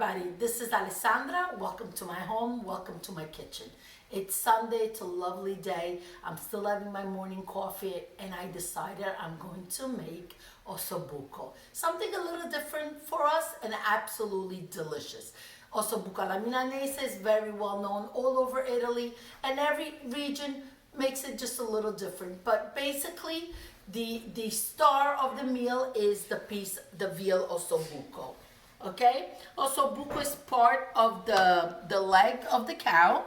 everybody, this is Alessandra. Welcome to my home, welcome to my kitchen. It's Sunday, it's a lovely day. I'm still having my morning coffee and I decided I'm going to make Osso Buco. Something a little different for us and absolutely delicious. Osso Buco alla Milanese is very well known all over Italy, and every region makes it just a little different. But basically, the star of the meal is the veal Osso Buco. Okay, Osso Buco is part of the leg of the cow,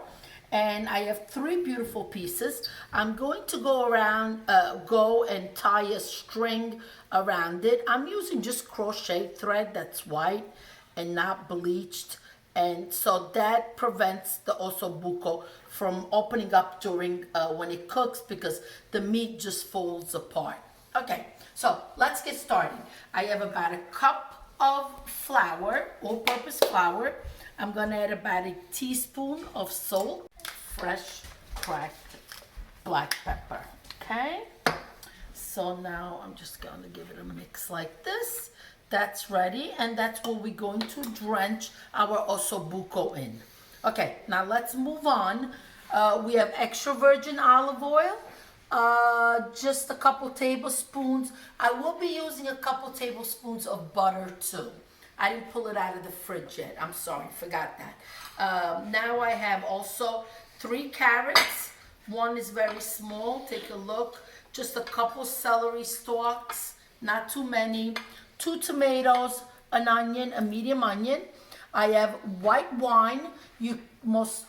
and I have 3 beautiful pieces. I'm going to go and tie a string around it. I'm using just crochet thread that's white and not bleached, and so that prevents the Osso Buco from opening up during when it cooks, because the meat just folds apart. Okay, so let's get started. I have about a cup of flour, all-purpose flour. I'm gonna add about a teaspoon of salt, fresh cracked black pepper. Okay, so now I'm just gonna give it a mix like this. That's ready, and that's what we're going to drench our Osso Buco in. Okay, now let's move on. We have extra virgin olive oil, just a couple tablespoons. I will be using a couple tablespoons of butter too. I didn't pull it out of the fridge yet. I'm sorry, forgot that. Now I have also 3 carrots. One is very small, take a look. Just a couple celery stalks, not too many. 2 tomatoes, an onion, a medium onion. I have white wine.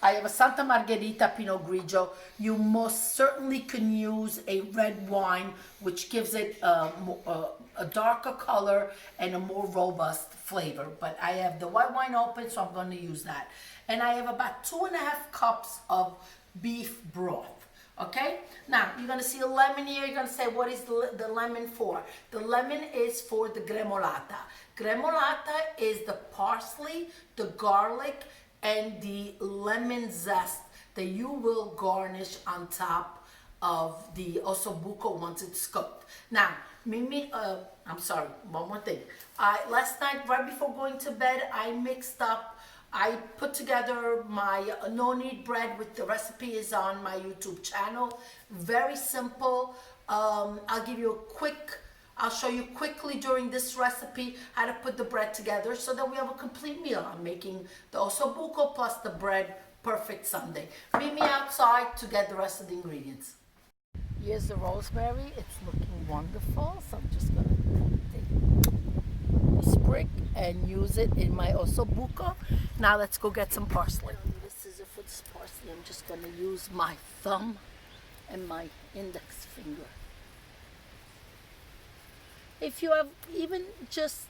I have a Santa Margherita Pinot Grigio. You most certainly can use a red wine, which gives it a darker color and a more robust flavor. But I have the white wine open, so I'm going to use that. And I have about 2.5 cups of beef broth. Okay, now you're gonna see a lemon here. You're gonna say, what is the lemon for? The lemon is for the gremolata. Gremolata is the parsley, the garlic, and the lemon zest that you will garnish on top of the Osso Buco once it's cooked. Now, I'm sorry, one more thing. Last night, right before going to bed, I put together my no-knead bread, with the recipe is on my YouTube channel. Very simple. I'll show you quickly during this recipe how to put the bread together so that we have a complete meal. I'm making the Osso Buco plus the bread, perfect Sunday. Meet me outside to get the rest of the ingredients. Here's the rosemary. It's looking wonderful, so I'm just gonna take Sprig and use it in my Osso Buco. Now let's go get some parsley. This is it for this parsley. I'm just going to use my thumb and my index finger. If you have even just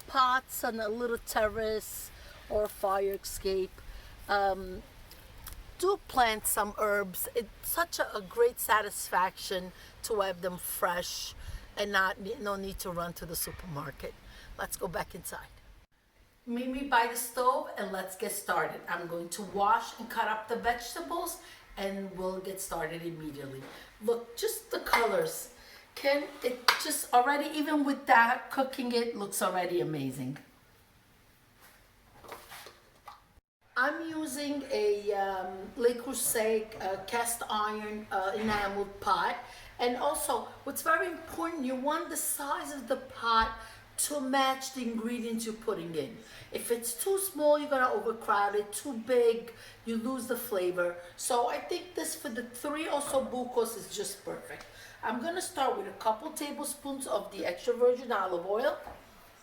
pots on a little terrace or a fire escape, do plant some herbs. It's such a great satisfaction to have them fresh and no need to run to the supermarket. Let's go back inside. Meet me by the stove and let's get started. I'm going to wash and cut up the vegetables and we'll get started immediately. Look, just the colors. It just already, even with that, cooking it looks already amazing. I'm using a Le Creuset cast iron enameled pot. And also, what's very important, you want the size of the pot to match the ingredients you're putting in. If it's too small, you're gonna overcrowd it. Too big, you lose the flavor. So I think this, for the 3 Osso Bucos, is just perfect. I'm gonna start with a couple tablespoons of the extra virgin olive oil.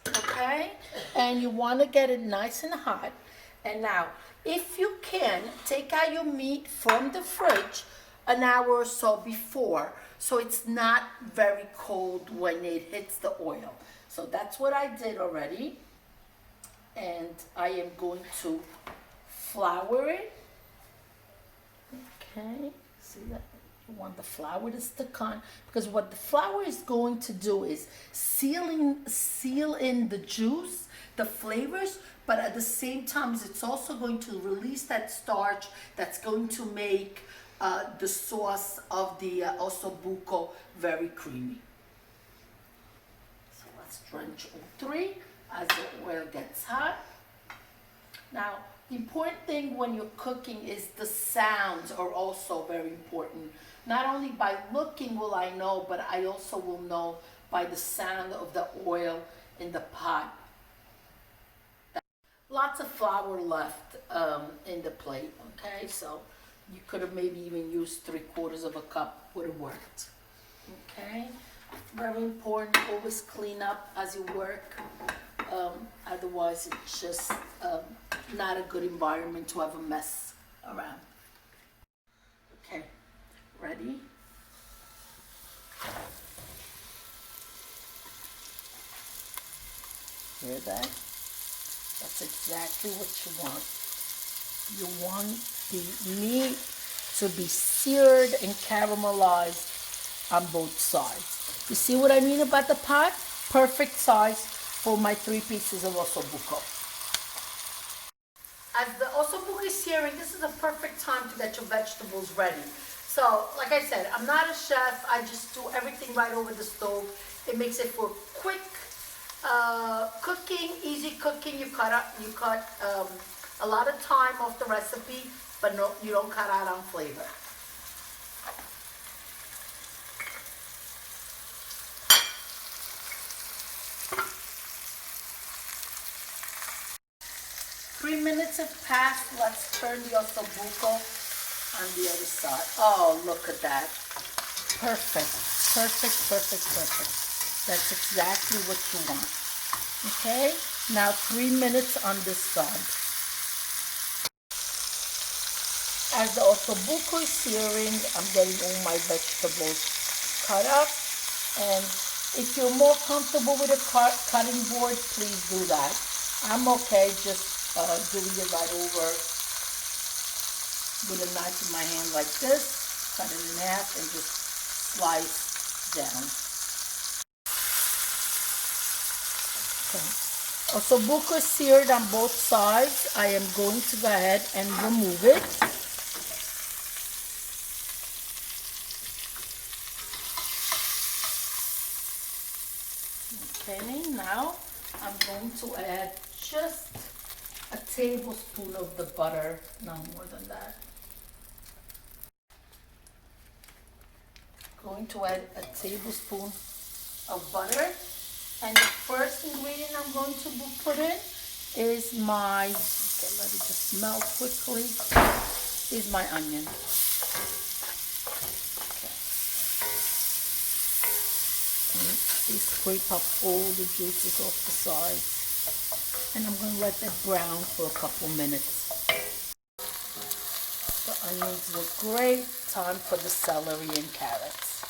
Okay, and you wanna get it nice and hot. And now, if you can, take out your meat from the fridge an hour or so before, so it's not very cold when it hits the oil. So that's what I did already. And I am going to flour it. Okay, see that? You want the flour to stick on, because what the flour is going to do is seal in the juice, the flavors, but at the same time, it's also going to release that starch that's going to make the sauce of the Osso Buco very creamy. So let's drench all 3 as the oil gets hot. Now, the important thing when you're cooking is the sounds are also very important. Not only by looking will I know, but I also will know by the sound of the oil in the pot. Lots of flour left in the plate, okay? So you could have maybe even used 3/4 of a cup, would have worked, okay? Very important, always clean up as you work. Otherwise, it's just not a good environment to have a mess around. Okay, ready? Hear that? That's exactly what you want. You want the meat to be seared and caramelized on both sides. You see what I mean about the pot? Perfect size for my 3 pieces of Osso Buco. As the Osso Buco is searing, this is a perfect time to get your vegetables ready. So, like I said, I'm not a chef. I just do everything right over the stove. It makes it for quick cooking, easy cooking. You cut a lot of time off the recipe, but no, you don't cut out on flavor. Three minutes have passed. Let's turn the Osso Buco on the other side. Oh, look at that. Perfect, perfect, perfect, perfect. That's exactly what you want. Okay, now 3 minutes on this side. As the Osso Buco is searing, I'm getting all my vegetables cut up. And if you're more comfortable with a cutting board, please do that. I'm okay just doing it right over with a knife in my hand like this, cut it in half and just slice down. Okay. Osso Buco is seared on both sides. I am going to go ahead and remove it. Okay, now I'm going to add just a tablespoon of the butter, no more than that. Going to add a tablespoon of butter, and the first ingredient I'm going to put in is my, okay, let it just melt quickly, is my onion. Okay. And they scrape up all the juices off the sides. And I'm going to let that brown for a couple minutes. The onions look great. Time for the celery and carrots.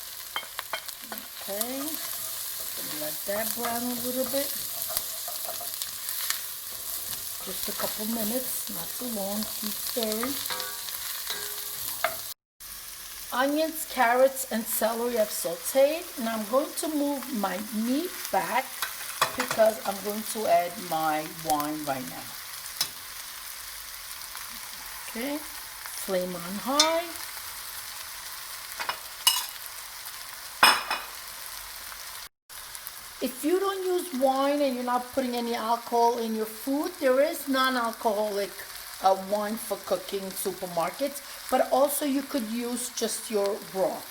Okay, going to let that brown a little bit. Just a couple minutes, not too long. Keep stirring. Onions, carrots, and celery I've sauteed. And I'm going to move my meat back because I'm going to add my wine right now. Okay, flame on high. If you don't use wine and you're not putting any alcohol in your food, there is non-alcoholic wine for cooking supermarkets, but also you could use just your broth.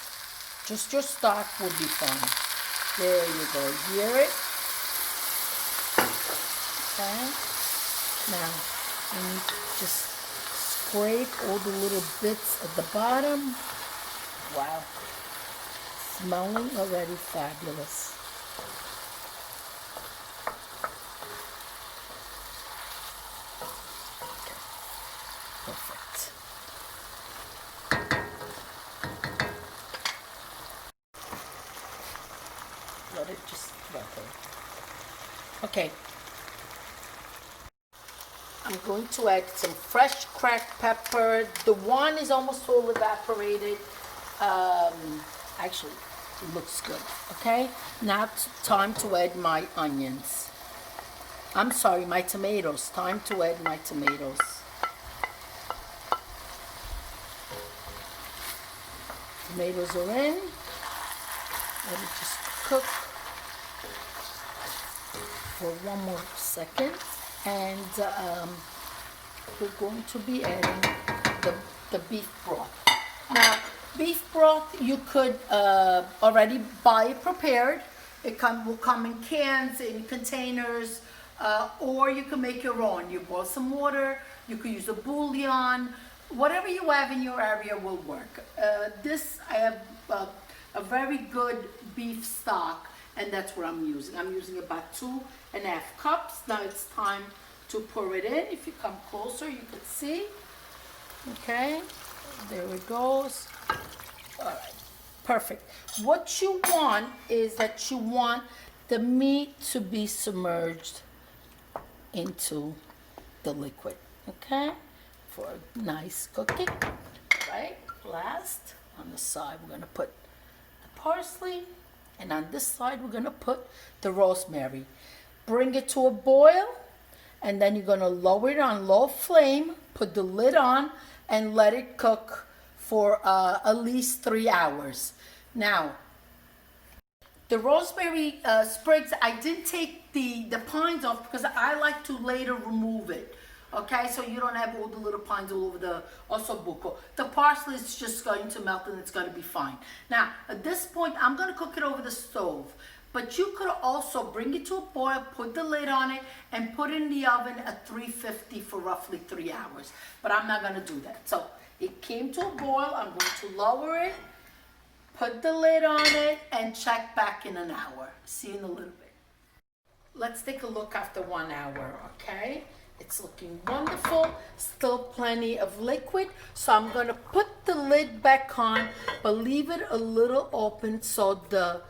Just your stock would be fine. There you go, hear it? Okay. Now, you need to just scrape all the little bits at the bottom. Wow. Smelling already fabulous. Perfect. Let it just ripple. Okay. I'm going to add some fresh cracked pepper. The wine is almost all evaporated. Actually, it looks good. Okay, now it's time to add my onions. I'm sorry, my tomatoes. Time to add my tomatoes. Tomatoes are in. Let it just cook for one more second. And we're going to be adding the beef broth. Now, beef broth, you could already buy it prepared. It will come in cans, in containers, or you can make your own. You boil some water, you could use a bouillon, whatever you have in your area will work. I have a very good beef stock, and that's what I'm using. I'm using about 2.5 cups. Now it's time to pour it in. If you come closer, you can see. Okay, there it goes. All right, perfect. What you want is that you want the meat to be submerged into the liquid, okay, for a nice cooking. Right, last on the side we're gonna put the parsley, and on this side we're gonna put the rosemary. Bring it to a boil, and then you're gonna lower it on low flame, put the lid on, and let it cook for at least 3 hours. Now, the rosemary sprigs, I did take the pines off because I like to later remove it. Okay, so you don't have all the little pines all over the Osso Buco. The parsley is just going to melt and it's going to be fine. Now, at this point, I'm going to cook it over the stove. But you could also bring it to a boil, put the lid on it, and put it in the oven at 350 for roughly 3 hours. But I'm not going to do that. So it came to a boil. I'm going to lower it, put the lid on it, and check back in an hour. See you in a little bit. Let's take a look after 1 hour, okay? It's looking wonderful, still plenty of liquid. So I'm gonna put the lid back on, but leave it a little open so the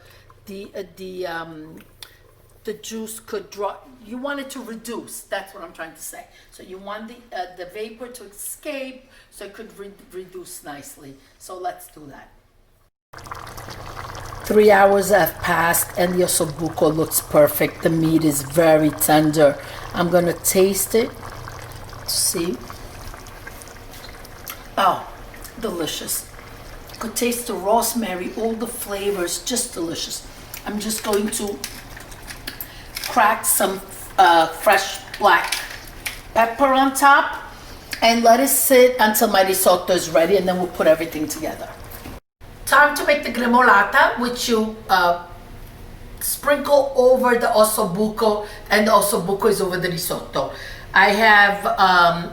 juice could draw. You want it to reduce, that's what I'm trying to say. So you want the vapor to escape so it could reduce nicely. So let's do that. 3 hours have passed and the Osso Buco looks perfect. The meat is very tender. I'm gonna taste it to see. Oh, delicious. You could taste the rosemary, all the flavors, just delicious. I'm just going to crack some fresh black pepper on top and let it sit until my risotto is ready, and then we'll put everything together. Time to make the gremolata, which you sprinkle over the Osso Buco, and the Osso Buco is over the risotto. I have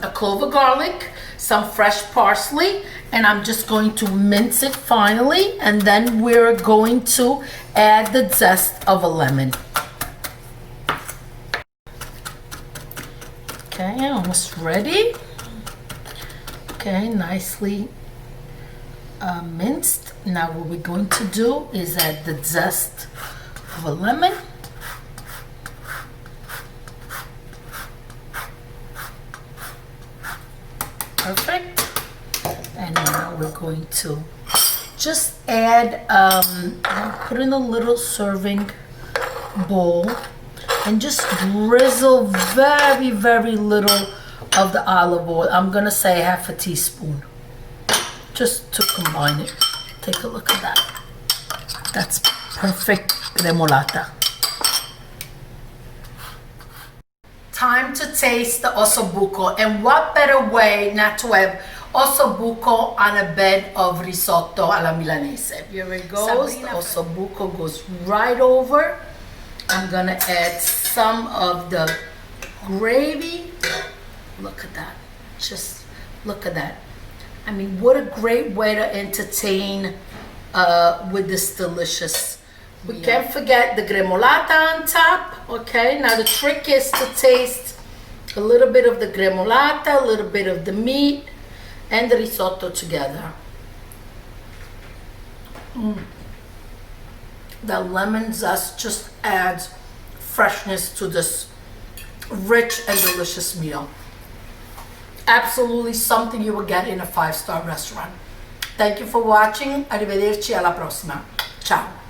a clove of garlic, some fresh parsley, and I'm just going to mince it finally, and then we're going to add the zest of a lemon. Okay, almost ready. Okay, nicely minced. Now what we're going to do is add the zest of a lemon. Perfect. And now we're going to just add, put in a little serving bowl and just drizzle very, very little of the olive oil. I'm gonna say half a teaspoon, just to combine it. Take a look at that. That's perfect gremolata. Time to taste the Osso Buco, and what better way not to have Osso Buco on a bed of risotto alla Milanese. Here it goes. The Osso Buco goes right over. I'm gonna add some of the gravy. Look at that. Just look at that. I mean, what a great way to entertain with this delicious. We can't forget the gremolata on top, okay? Now the trick is to taste a little bit of the gremolata, a little bit of the meat, and the risotto together. The lemon zest just adds freshness to this rich and delicious meal. Absolutely something you will get in a 5-star restaurant. Thank you for watching. Arrivederci, alla prossima. Ciao.